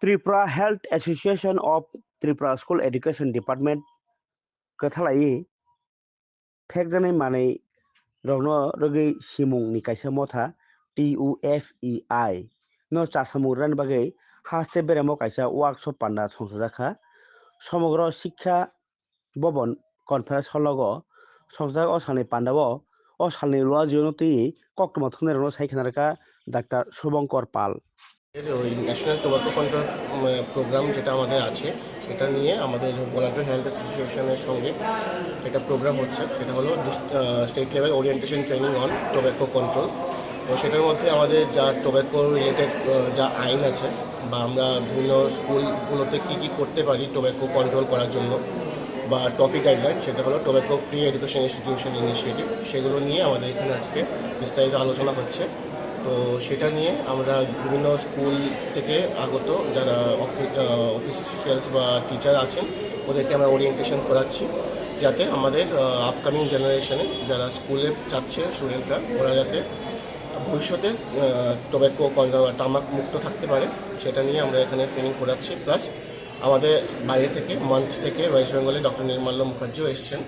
Tripura Health Association of Tripura School Education Department Kathalai Phekjani Manei Rogno Rogi Simung ni kaisa motha TUFEI no chasamung ran bagai haste beremo kaisa workshop panda songsajaka সমগ্র শিক্ষা ভবন conference হলগো সংজাক অসালনি পান্ডাবো অসালনি লুয়া জিওনতি কক্টমা থুনেরনো সাইখানারকা doctor Shubhankar পাল ওই national tobacco control programme যেটা আমাদের আছে সেটা নিয়ে আমাদের ভলান্টিয়ার হেলথ অ্যাসোসিয়েশনের সঙ্গে একটা প্রোগ্রাম হচ্ছে, সেটা হলো state level orientation training on tobacco control. তো সেটার মধ্যে আমাদের যা টোব্যাকো রিলেটেড যা আইন আছে বা আমরা বিভিন্ন স্কুলগুলোতে কী কী করতে পারি টোব্যাকো কন্ট্রোল করার জন্য বা টপিক গাইডলাইন, সেটা হলো tobacco free education institution initiative, সেগুলো নিয়ে আমাদের এখানে আজকে বিস্তারিত আলোচনা হচ্ছে। তো সেটা নিয়ে আমরা বিভিন্ন স্কুল থেকে আগত যারা অফিসিয়ালস বা টিচার আছেন ওদেরকে আমরা ওরিয়েন্টেশন করাচ্ছি, যাতে আমাদের আপকামিং জেনারেশনে যারা স্কুলে যাচ্ছে স্টুডেন্টরা ওরা যাতে ভবিষ্যতে টোব্যাকো তামাক মুক্ত থাকতে পারে, সেটা নিয়ে আমরা এখানে ট্রেনিং করাচ্ছি। প্লাস আমাদের বাইরে থেকে মঞ্চ থেকে ওয়েস্ট বেঙ্গলে ডক্টর নির্মাল্য মুখার্জিও এসছেন,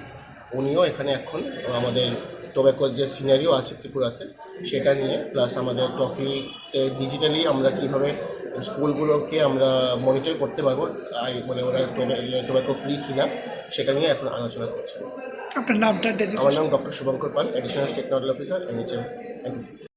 উনিও এখানে এখন আমাদের টোব্যাকোর যে সিনারিও আছে ত্রিপুরাতে সেটা নিয়ে, প্লাস আমাদের ট্রফিতে ডিজিটালি আমরা কীভাবে স্কুলগুলোকে আমরা মনিটর করতে পারবো মানে ওরা টোব্যাকো ফ্রি কিনা সেটা নিয়ে এখন আলোচনা করছেন। আপনার নামটা? আমার নাম doctor Shubhankar Pal, additional state nodal officer NHM।